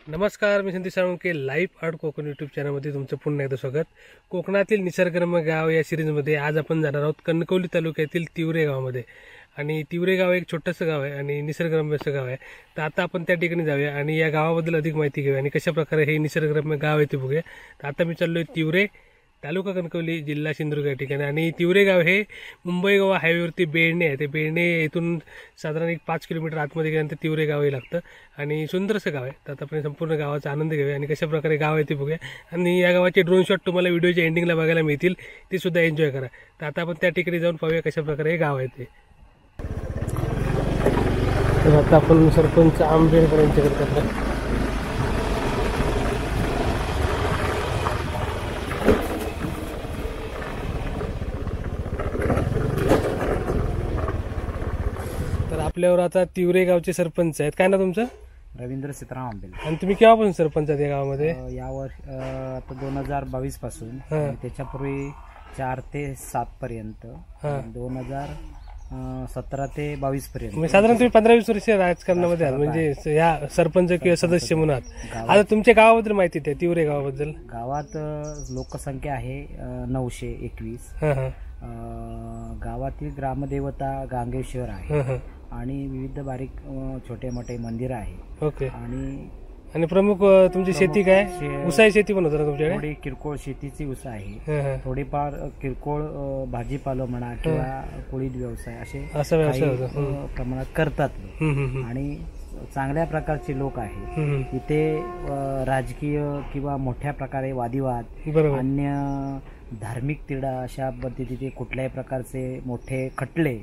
नमस्कार, मी Sandeep Salunkhe Live Art Konkan YouTube चॅनलमध्ये तुमचं पुन्हा एकदा स्वागत. कोकणातील निसर्गरम्य गाव या सिरीजमध्ये आज आपण जाणार आहोत कणकवली तालुक्यातील तिवरे गावामध्ये. आणि तिवरे गाव एक छोटंसं गाव आहे आणि निसर्गरम्य असं गाव आहे. तर आता आपण त्या ठिकाणी जाऊया आणि या गावाबद्दल अधिक माहिती घेऊया आणि कशा प्रकारे हे निसर्गरम्य गाव आहे ते बघूया. तर आता मी चाललोय तिवरे, तालुका कणकवली, जिल्हा सिंधुदुर्ग या ठिकाणी. आणि तिवरे गाव हे मुंबई गोवा हायवेवरती बेळणे आहे. ते बेळणे इथून साधारण एक 5 किलोमीटर आतमध्ये गेल्यानंतर तिवरे गाव हे लागतं आणि सुंदरसं गाव आहे. तर आता आपण संपूर्ण गावाचा आनंद घेऊया आणि कशा प्रकारे गाव आहे ते बघूया. आणि या गावाचे ड्रोन शॉट तुम्हाला व्हिडिओच्या एंडिंगला बघायला मिळतील, ते सुद्धा एन्जॉय करा. तर आता आपण त्या ठिकाणी जाऊन पाहूया कशा प्रकारे हे गाव आहे ते. तर आता आपण सरपंच आंबेडकर यांच्याकडे करतो. आपल्यावर आता तिवरे गावचे सरपंच आहेत. काय ना तुमचं? रवींद्र सीताराम आंबेडकर. आणि तुम्ही केव्हापासून सरपंच आहेत या गावामध्ये? यावर आता 2022 पासून, त्याच्यापूर्वी 4 ते 7 पर्यंत, 2017 ते 22 पर्यंत. साधारण तुम्ही 15-20 वर्ष राजकारणामध्ये आहात, म्हणजे या सरपंच किंवा सदस्य म्हणून आहात. आता तुमच्या गावाबद्दल माहिती द्या, तिवरे गावाबद्दल. गावात लोकसंख्या आहे 921. गावातील ग्रामदेवता गांगेश्वर आहे आणि विविध बारीक छोटे मोठे मंदिर आहे. ओके. आणि प्रमुख तुमची शेती काय? ऊसाची शेती पण होतं ना तुमच्याकडे? थोडी किरकोळ शेतीची ऊस आहे, थोडीफार किरकोळ भाजीपाला म्हणा किंवा कुळीद व्यवसाय असे व्यवसाय प्रमाणात करतात आणि चांगल्या प्रकारचे लोक आहेत इथे. राजकीय किंवा मोठ्या प्रकारे वादिवाद, अन्य धार्मिक तिढा अशा पद्धतीचे कुठल्याही प्रकारचे मोठे खटले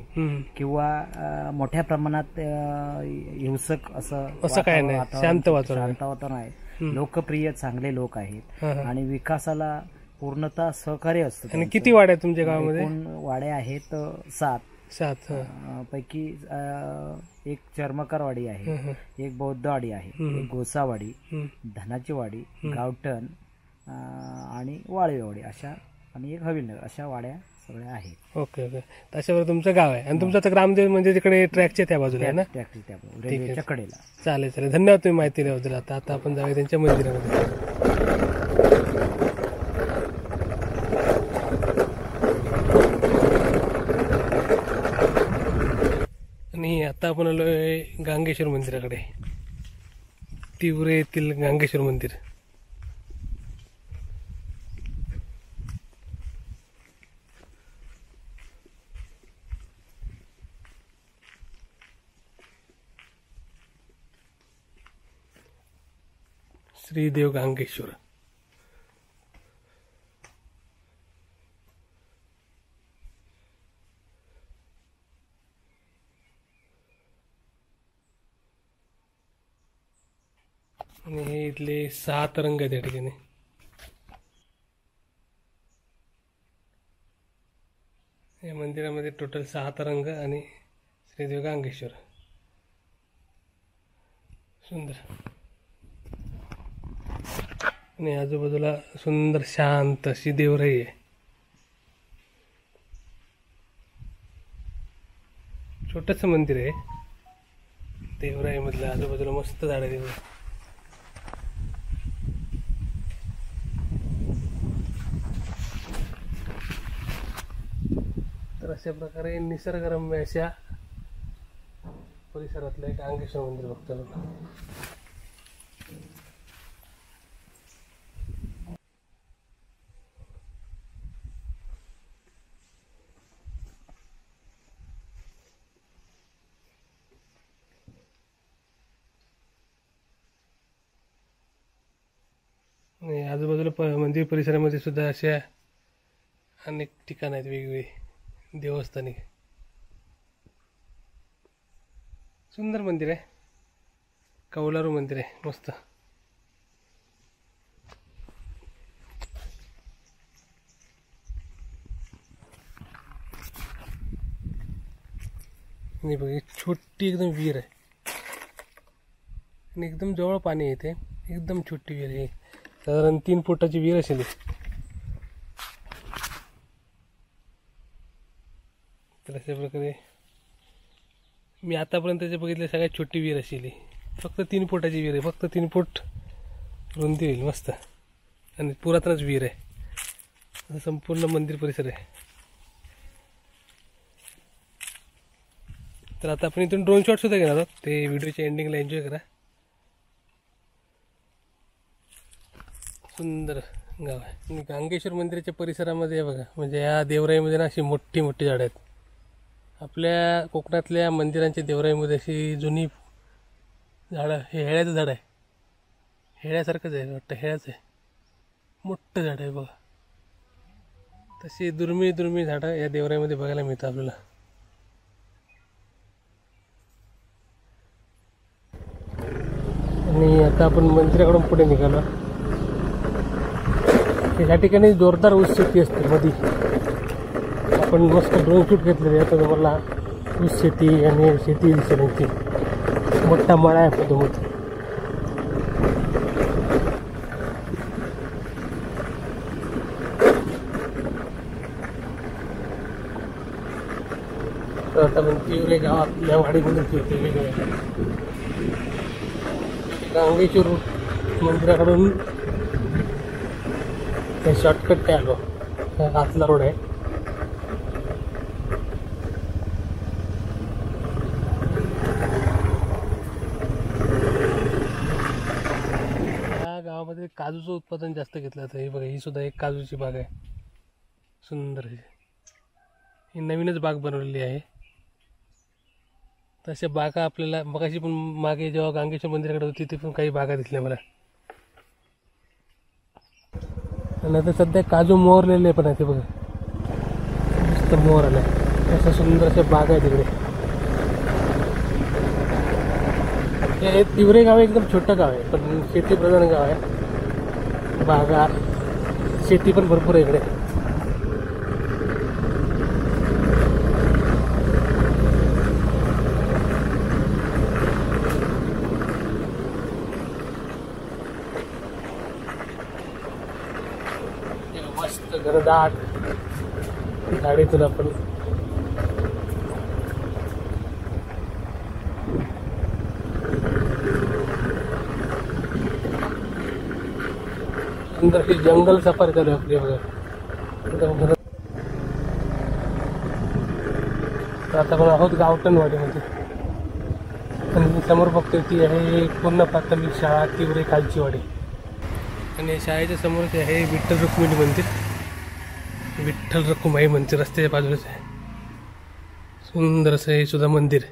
किंवा मोठ्या प्रमाणात हिंसक असं काय नाही, शांत वातावरण आहे. लोकप्रिय चांगले लोक आहेत आणि विकासाला पूर्णतः सहकार्य असतं. आणि किती वाड्या आहेत तुमच्या गावामध्ये? वाड्या आहेत 7 पैकी एक चर्मकारवाडी आहे, एक बौद्धवाडी आहे, एक गोसावाडी, धनाची वाडी, गावठण आणि वाळवेवाडी अशा, आणि एक हवीलनगर, अशा वाड्या सगळ्या आहेत. Okay okay. त्याच्यावर तुमचं गाव आहे. आणि तुमचं आता ग्रामदेव म्हणजे तिकडे ट्रॅकच्या त्या बाजूला आहे ना? ट्रॅकच्या रेल्वेच्या कडेला. चालेल चालेल, धन्यवाद तुम्ही माहिती दिल्याबद्दल. आता आपण जाऊया त्यांच्या मंदिरामध्ये. आणि आता आपण आलोय गांगेश्वर मंदिराकडे, तिवरे येथील गांगेश्वर मंदिर. श्रीदेव गांगेश्वर. आणि हे इथले 7 रंग आहेत या ठिकाणी. या मंदिरामध्ये टोटल 7 रंग आणि श्रीदेव गांगेश्वर. सुंदर. आणि आजूबाजूला सुंदर शांत अशी देवराई आहे. छोटस मंदिर आहे देवराई मधलं. आजूबाजूला मस्त झाड आहे. तर अशा प्रकारे निसर्गरम्य अशा परिसरातलं एक गांगेश्वर मंदिर बघतो. आणि आजूबाजूला मंदिर परिसरामध्ये सुद्धा अशा अनेक ठिकाण आहेत, वेगवेगळी देवस्थानी. सुंदर मंदिर आहे. कौलारू मंदिर आहे मस्त. नाही बघ, एक छोटी एकदम विहीर आहे आणि एकदम जवळ पाणी येते. एकदम छोटी विहीर आहे, साधारण 3 फुटाची विहीर असेल. तर अशा प्रकारे मी आतापर्यंत जे बघितले सगळ्यात छोटी विहीर असेल. फक्त 3 फुटाची विहीर आहे, फक्त 3 फूट रुंदी होईल मस्त. आणि पुरातनच विहीर आहे. असं संपूर्ण मंदिर परिसर आहे. तर आता आपण इथून ड्रोन शॉट सुद्धा घेणार आहोत. ते व्हिडिओच्या एंडिंगला एन्जॉय करा. सुंदर गाव आहे. आणि गांगेश्वर मंदिराच्या परिसरामध्ये बघा, म्हणजे या देवराईमध्ये ना अशी मोठी मोठी झाडं आहेत. आपल्या कोकणातल्या मंदिरांच्या देवराईमध्ये अशी जुनी झाडं. हे हेळ्याचं झाड आहे, हेळ्यासारखंच आहे वाटतं, हेळ्याचं आहे. मोठं झाड आहे बघा. तशी दुर्मिळ दुर्मिळ झाडं या देवराईमध्ये बघायला मिळतं आपल्याला. आणि आता आपण मंदिराकडून पुढे निघालो. या ठिकाणी जोरदार ऊस शेती असते मध्ये. आपण मस्त ड्रोन शूट घेतलेले आहे. तर मला ऊस शेती आणि शेती दिसण्याची मोठा मळा आहे पदोमध. तर आता आपण तिवरे गावातल्या वाडीमध्ये फिरते. वेगवेगळ्या गांगेश्वर मंदिराकडून ते शॉर्टकट ते आलो. आतला रोड आहे. या गावामध्ये काजूचं उत्पादन जास्त घेतलं जातं. हे बघा, ही सुद्धा एक काजूची बाग आहे. सुंदर आहे. ही नवीनच बाग बनवलेली आहे. तशा बागा आपल्याला मगाशी पण मागे जेव्हा गांगेश्वर मंदिराकडे होती तिथे पण काही बागा दिसल्या मला. आणि आता सध्या काजू मोहरलेले पण आहे. ते बघा, मस्त मोहर आलाय. अशा सुंदर अशा बागा आहे तिकडे. हे तिवरे गाव एकदम छोटं गाव आहे, पण शेतीप्रधान गाव आहे. बागा, शेती पण भरपूर आहे इकडे. मस्त घरदाट गाडीतून आपण सुंदर ही जंगल सफारी चालू आहे आपली बघा. आता आपण आहोत गावठणवाडीमध्ये. आणि समोर बघतोय ती आहे पूर्ण प्राथमिक शाळा तिवरे कालचीवाडी. आणि शाळेच्या समोरच आहे विठ्ठल रुक्मिणी मंदिर. विठ्ठल रखुमाई मंदिर रस्त्याच्या बाजूलाच आहे. सुंदर असं हे सुद्धा मंदिर.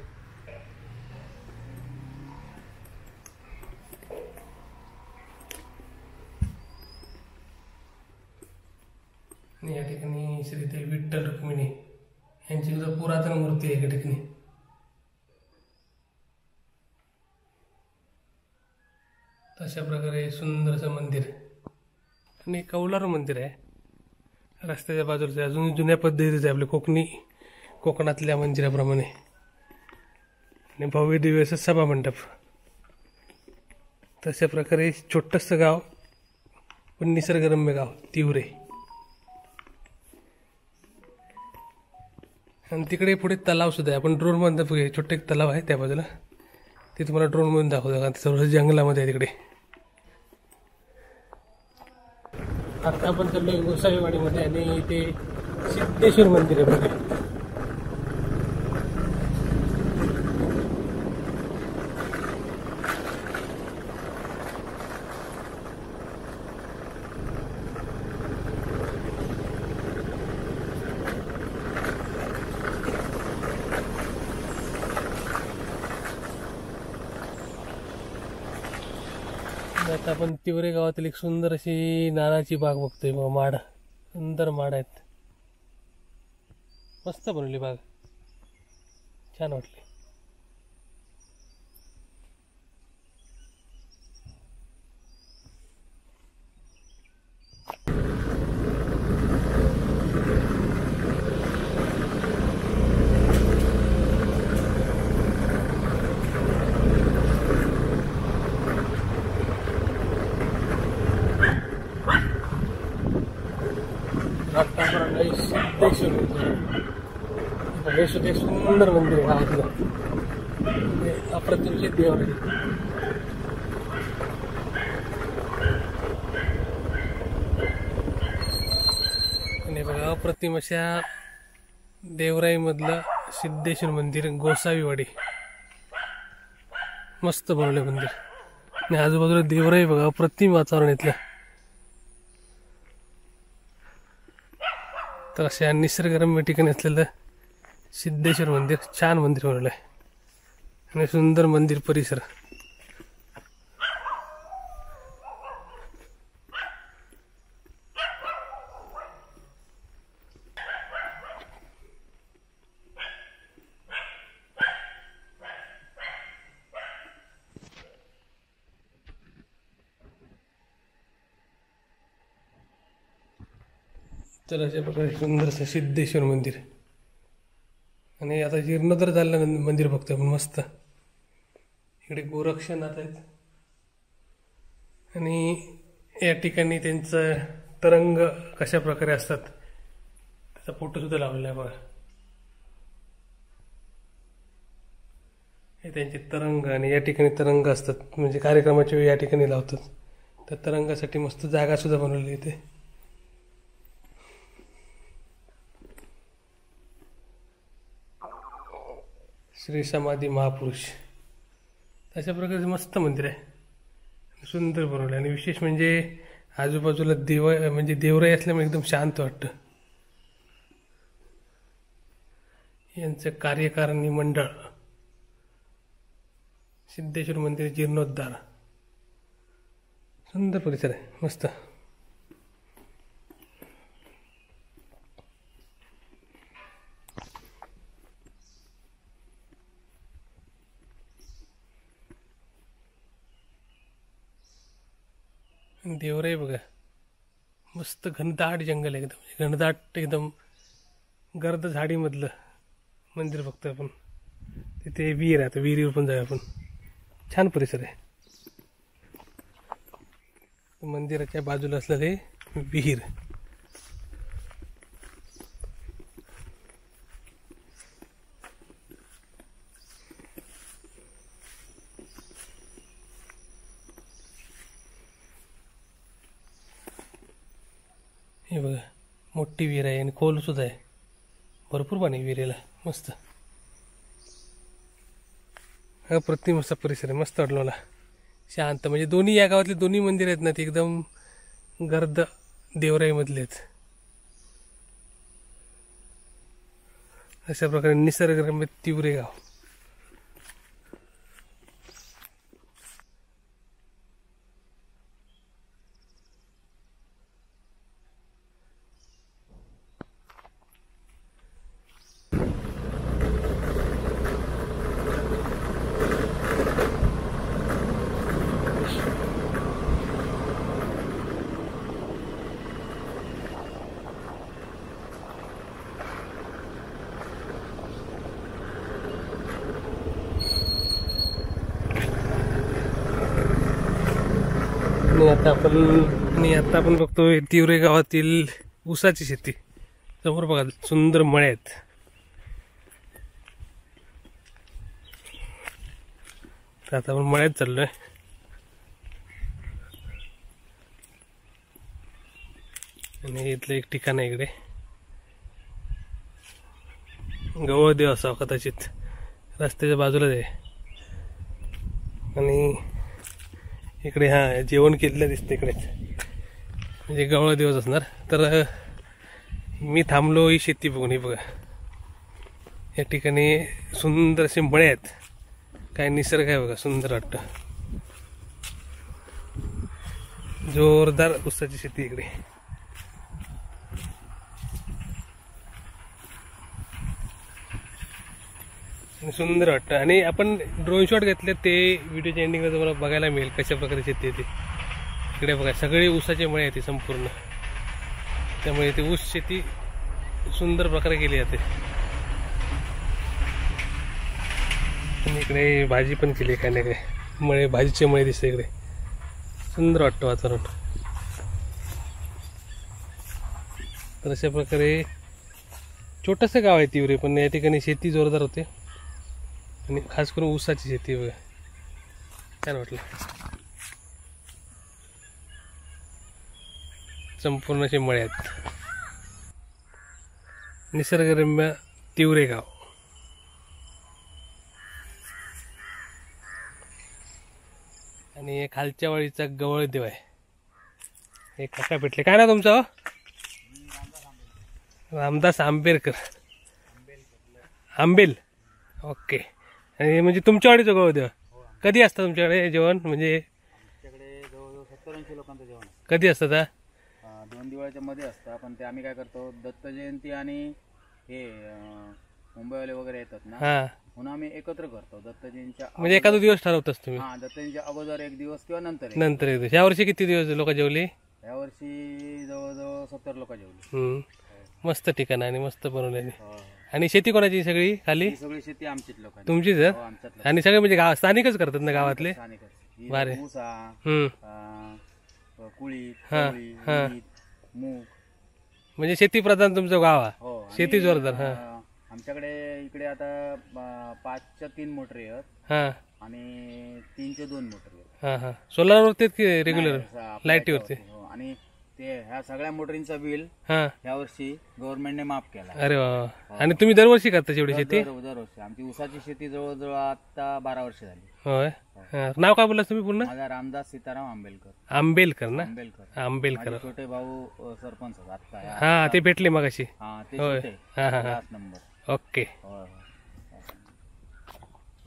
आणि या ठिकाणी श्रीदेवी विठ्ठल रुक्मिणी यांची सुद्धा पुरातन मूर्ती आहे या ठिकाणी. तशा प्रकारे सुंदर असं मंदिर. आणि कौलारू मंदिर आहे रस्त्याच्या बाजूला. अजून जुन्या पद्धतीचे आहे आपल्या कोकणातल्या मंदिराप्रमाणे. आणि भव्य दिव्य असं सभा मंडप. तशा प्रकारे छोटंसं गाव पण निसर्गरम्य गाव तिवरे. आणि तिकडे पुढे तलाव सुद्धा आहे. आपण ड्रोनमध्ये बघूया. छोटे एक तलाव आहे त्या बाजूला. ते तुम्हाला ड्रोनमधून दाखवतो. कारण सर्व जंगलामध्ये आहे तिकडे. आता आपण चाललोय गोसावीवाडीमध्ये. आणि ते सिद्धेश्वर मंदिर आहे बघा. आता आपण तिवरे गावातील एक सुंदर अशी नारळाची बाग बघतोय. माड, सुंदर माड आहेत. मस्त बनवली बाग, छान वाटली. गणेश्वर हे सुद्धा एक सुंदर मंदिर आहे गावातलं. अप्रतिम देव आहे. आणि बघा अप्रतिम अशा देवराई मधलं सिद्धेश्वर मंदिर, गोसावीवाडी. मस्त बनवले मंदिर आणि आजूबाजूला देवराई बघा, अप्रतिम वातावरण इथलं. तर अशा निसर्गरम्य ठिकाणी असलेलं सिद्धेश्वर मंदिर, छान मंदिर बनवलं आहे आणि सुंदर मंदिर परिसर. तर अशा प्रकारे सुंदरसं सिद्धेश्वर मंदिर. आणि आता जीर्णोद्धार झालेलं मंदिर बघतोय आपण मस्त. इकडे गोरक्षनाथ आहेत आणि या ठिकाणी त्यांचं तरंग कशा प्रकारे असतात त्याचा फोटो सुद्धा लावलेला आहे बघा. हे त्यांचे तरंग आणि या ठिकाणी तरंग असतात म्हणजे कार्यक्रमाच्या वेळी या ठिकाणी लावतात. त्या तरंगासाठी मस्त जागा सुद्धा बनवली इथे. श्री समाधी महापुरुष अशा प्रकारचे मस्त मंदिर आहे, सुंदर बनवलं. आणि विशेष म्हणजे आजूबाजूला म्हणजे देवराई असल्यामुळे एकदम शांत वाटतं. यांचं कार्यकारिणी मंडळ, सिद्धेश्वर मंदिर जीर्णोद्धार. सुंदर परिसर आहे मस्त. देवराई बघा, मस्त घनदाट जंगल आहे एकदम, घनदाट एकदम गर्द झाडीमधलं मंदिर बघतोय आपण. तिथे विहीर आहे, विहिरीवर पण जाऊया आपण. छान परिसर आहे. मंदिराच्या बाजूला असलेले विहीर. हे बघा, मोठी विहीर आहे आणि खोल सुद्धा आहे, भरपूर पाणी विहिरीला. मस्त अप्रतिम असा परिसर आहे, मस्त वाटलं मला. शांत म्हणजे दोन्ही या गावातले दोन्ही मंदिर आहेत ना, ते एकदम गर्द देवराई मधले आहेत. अशा प्रकारे निसर्गरम्य तिवरे गाव. आणि आता आपण बघतोय तिवरे गावातील ऊसाची शेती. समोर बघा सुंदर मळे आहेत. तर आता आपण मळ्यात चाललोय. आणि इथलं एक ठिकाण आहे इकडे, गवळदेव असावं कदाचित, रस्त्याच्या बाजूलाच आहे. आणि इकडे हा जेवण केलेलं दिसतं इकडेच, म्हणजे गवळा दिवस असणार. तर मी थांबलो ही शेती बघून. हे बघा, या ठिकाणी सुंदर असे मळे आहेत, काय निसर्ग आहे बघा, सुंदर वाटतं. जोरदार ऊसाची शेती इकडे. सुंदर वाटतं. आणि आपण ड्रोन शॉट घेतले ते व्हिडिओच्या एंडिंगला तुम्हाला बघायला मिळेल कशा प्रकारे शेती येते. इकडे बघा सगळे ऊसाचे मळे येते संपूर्ण, त्यामुळे ते ऊस शेती सुंदर प्रकारे केली जाते. आणि इकडे भाजी पण केली काय ना काय, मळे भाजीचे मळे दिसते इकडे. सुंदर वाटतं वातावरण. तर अशा प्रकारे छोटंसं गाव आहे तिवरे, पण या ठिकाणी शेती जोरदार होते आणि खास करून ऊसाची शेती बघा. छान वाटलं. संपूर्ण असे मळे आहेत. निसर्गरम्य तिवरे गाव. आणि खालच्या वाडीचा गवळ देव आहे. हे काका भेटले. काय ना तुमचं हो? रामदास आंबेडकर. आंबेल. ओके. आणि म्हणजे तुमच्या वाडीचं गवळ देव. कधी असतं तुमच्याकडे जेवण? म्हणजे आमच्याकडे जवळजवळ 70-80 लोकांचं जेवण असतं. कधी असतं का? 2 दिवाळीच्या मध्ये असतं. पण ते आम्ही काय करतो, दत्त जयंती आणि हे मुंबईवाले वगैरे येतात ना, हा, म्हणून आम्ही एकत्र करतो. दत्त जयंतीच्या म्हणजे एखादा दिवस ठरवतोस तुम्ही? हा, दत्त जयंतीच्या अगोदर एक दिवस किंवा नंतर नंतर एक दिवस. यावर्षी किती दिवस लोक जेवली? यावर्षी जवळजवळ 70 लोक जेवली. मस्त ठिकाण आणि मस्त बनवलेली. आणि शेती कोणाची सगळी खाली? सगळी शेती आमचीच लोकांची. तुमचीच आहे? आणि सगळे म्हणजे गाव स्थानिकच करतात ना गावातले? बारे. कुळीत, मूग, म्हणजे शेती प्रधान तुमचं गाव आहे. शेती जोरदार. हा, आमच्याकडे इकडे आता 5च्या 3 मोटर आहेत. हा, आणि 3चे 2 मोटर आहेत. हा हा. सोलारवरती की रेग्युलर लाईटीवरती? आणि ते ह्या सगळ्या मोटरींचा बिल हा यावर्षी गव्हर्नमेंटने माफ केला. अरे वा. आणि तुम्ही दरवर्षी करता शेवटी शेती? दरवर्षी. आमची ऊसाची शेती जवळजवळ आता 12 वर्ष झाली. होय. नाव काय बोललास तुम्ही पूर्ण? माझा रामदास सीताराम आंबेलकर. आंबेलकर ना? आंबेलकर. आंबेलकर. छोटे भाऊ सरपंच आता. हा, ते भेटले मगाशी. होय. हा हा हा. नंबर. ओके.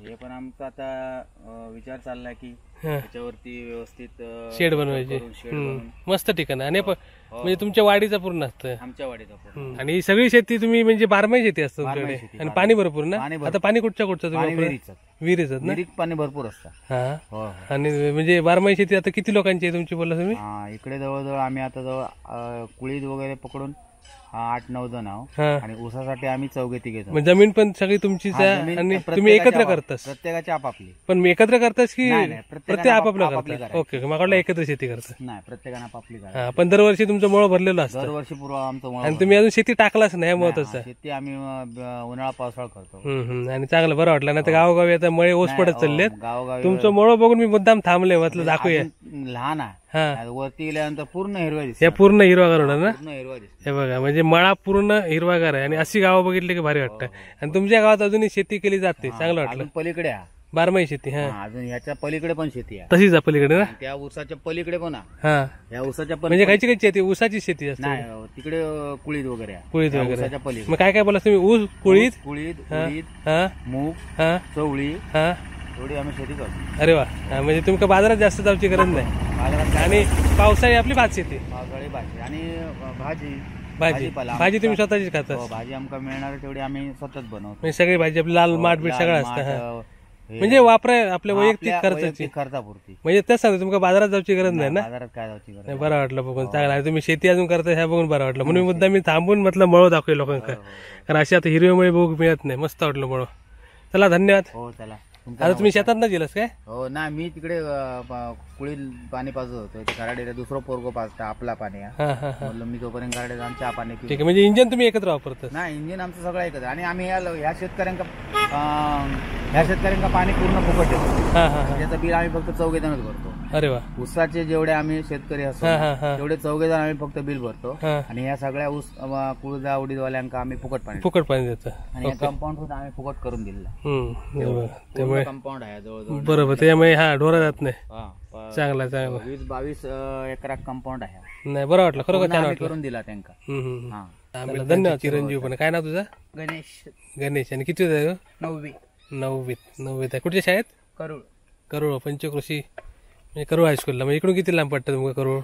हे पण आमचा आता विचार चाललाय की त्याच्यावरती व्यवस्थित शेड बनवायचे. मस्त ठिकाण. आणि म्हणजे तुमच्या वाडीचा पूर्ण असतं? आमच्या वाडीचा. आणि ही सगळी शेती तुम्ही म्हणजे बारमाही शेती असतं तुमच्याकडे? आणि पाणी भरपूर ना? आता पाणी कुठच्या तुम्ही? विहिरीच ना? पाणी भरपूर असतं. हा. आणि म्हणजे बारमाही शेती आता किती लोकांची आहे तुमची बोलला तुम्ही? इकडे जवळजवळ आम्ही आता जवळ कुळीत वगैरे पकडून 8-9 जण आहोत. आणि ऊसासाठी आम्ही 4-5 घेतो. जमीन पण सगळी तुमचीच आहे आणि तुम्ही एकत्र करतास? प्रत्येकाची आपापली. पण मी एकत्र करतास की प्रत्येक आपापलं आपापली करतात? ओके. मला एकत्र शेती करतात? नाही, प्रत्येकाने आपापली. पण दरवर्षी तुमचं मळ भरलेलं असतं? दरवर्षी पूर्व आमचं मळ. आणि तुम्ही अजून शेती टाकलाच नाही, महत्वाचं आहे. शेती आम्ही उन्हाळा पावसाळा करतो. आणि चांगलं बरं वाटलं. ना तर गावोगावी आता मळे ओस पडत चाललेत. तुमचं मळ बघून मी मुद्दाम थांबले, म्हटलं दाखवूया. लहान आहे, वरती गेल्यानंतर पूर्ण हिरवा दिसत. हे पूर्ण हिरवागार होणार ना? पूर्ण हिरवा दिसत. हे बघा, म्हणजे मळा पूर्ण हिरवागार आहे. आणि अशी गावं बघितली की भारी वाटतं. आणि तुमच्या गावात अजूनही शेती केली जाते, चांगलं वाटलं. पलीकडे बारमाही शेती? हा, अजून ह्याच्या पलीकडे पण शेती आहे. तशीच आहे पलीकडे ना? त्या ऊसाच्या पलीकडे पण आहे. हा, या ऊसाच्या म्हणजे खायची खायची शेती? ऊसाची शेती असते? नाही, तिकडे कुळीत वगैरे आहे. कुळीत वगैरे. ऊसाच्या पलीकडे. मग काय काय बोला तुम्ही? ऊस, कुळीत, हा, मूग, हा, चवळी, हा, थोडी आम्ही शेती करतो. अरे वा. म्हणजे तुमच्या बाजारात जास्त जाऊची गरज नाही. आणि पावसाळी आपली भात शेती? पावसाळी भाजी आणि भाजी. भाजी तुम्ही स्वतःचीच खाता? भाजी आमका मिळणार तेवढी आम्ही स्वतःच बनवतो. म्हणजे सगळी भाजी आपली लाल माठ बीट सगळं असतं? म्हणजे वापराय आपल्या वैयक्तिक खर्चाची? खर्चापुरती. म्हणजे तेच सांगतो, तुमका बाजारात जाऊची गरज नाही ना? बाजारात काय जाऊची गरज. बरं वाटलं बघून, चांगला आहे. तुम्ही शेती अजून करता ह्या बघून बरं वाटलं. म्हणून मुद्दा मी थांबून म्हटलं मळो दाखवे लोकांना, कारण अशी आता हिरवे मळे बघू मिळत नाही. मस्त वाटलं मळो. चला, धन्यवाद. हो, चला. आता तुम्ही शेतात ना गेलास काय? हो ना, मी तिकडे कुळीत पाणी पाजत होतो. खराडे दुसरं पोरगो पाजता आपला पाणी. म्हणलं मी तोपर्यंत खराडे जाऊन चहा पाणी. ठीक आहे. म्हणजे इंजिन तुम्ही एकत्र वापरता? नाही, इंजिन आमचं सगळं एकत्र. आणि आम्ही ह्या शेतकऱ्यांना पाणी पूर्ण फुकट देतो. त्याचं बिल आम्ही फक्त 4 जणच भरतो. अरे वा. ऊसाचे जेवढे आम्ही शेतकरी असतो तेवढे 4 जण आम्ही फक्त बिल भरतो. आणि ह्या सगळ्या ऊस कुळदा उडीदवाल्यांका आम्ही फुकट पाणी देतो. आणि कंपाऊंड सुद्धा आम्ही फुकट करून दिलेला. त्यामुळे कंपाऊंड आहे जवळजवळ. बरोबर. त्यामुळे ढोरा जात नाही. चांगला चांगला. 20-22 एकरा कंपाऊंड आहे. नाही, बरं वाटलं खरोखर, छान वाटलं. करून दिला त्यांना. धन्यवाद चिरंजीव. पण काय नाव तुझं? गणेश. आणि किती आहे? 9वीत आहे. कुठच्या शाळेत? करूळ पंचकृषी, म्हणजे करूळ हायस्कूलला. म्हणजे इकडून किती लांब पडतं तुमका करूळ?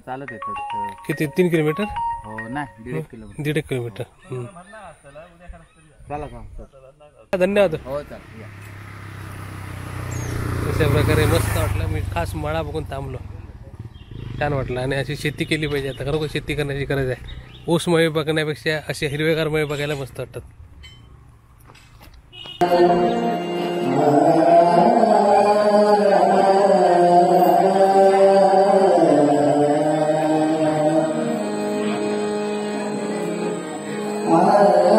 चालत येतात. किती? 3 किलोमीटर? हो, नाही, 1.5 किलोमीटर. 1.5 किलोमीटर. चला. धन्यवाद. हो, अशा प्रकारे मस्त वाटलं. मी खास मळा बघून थांबलो, छान वाटलं. आणि अशी शेती केली पाहिजे. आता खरोखर शेती करण्याची गरज आहे. ऊस मळे बघण्यापेक्षा असे हिरवेगार मळे बघायला मस्त वाटतात. Wow.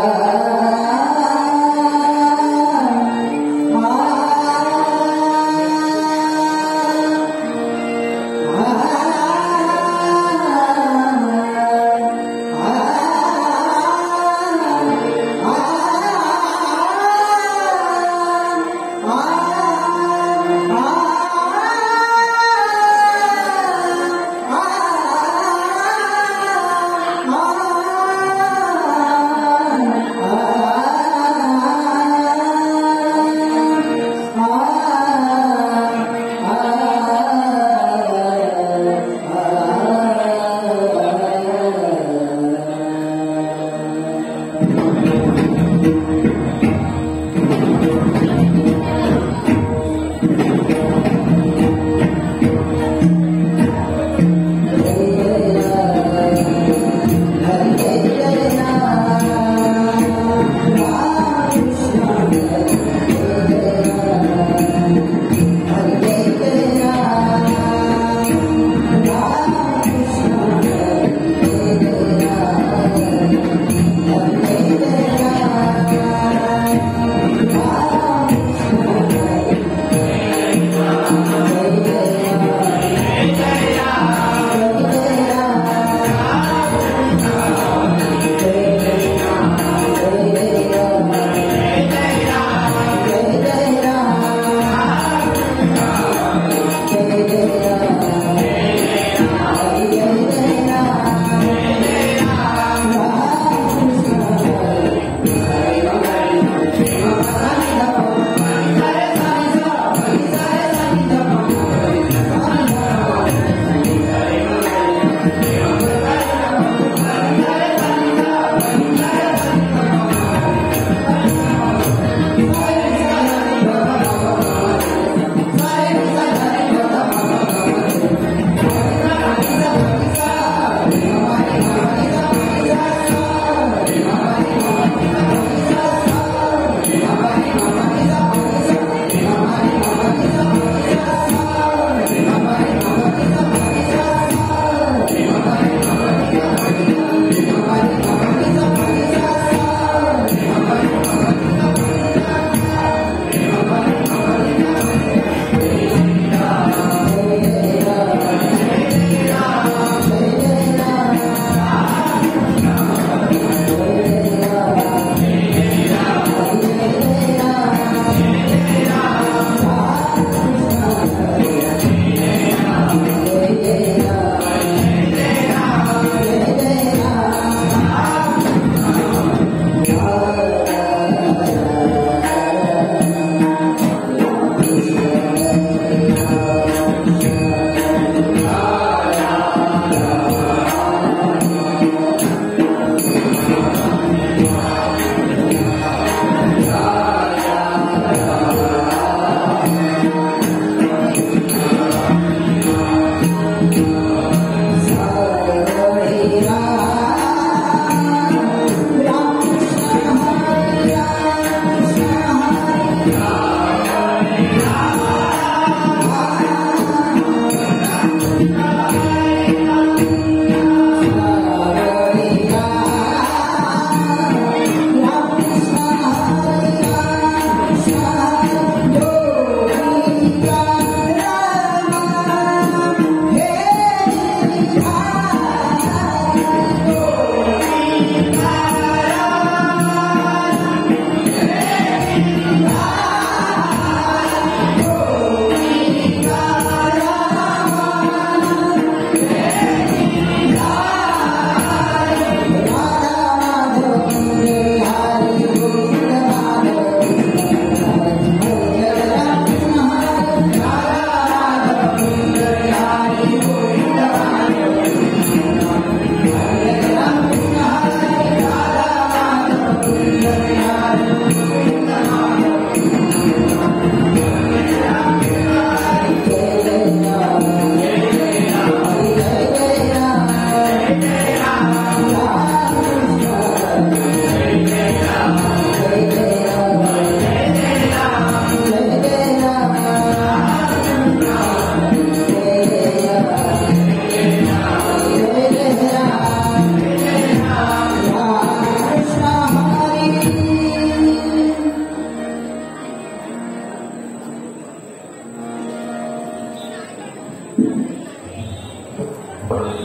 आहे.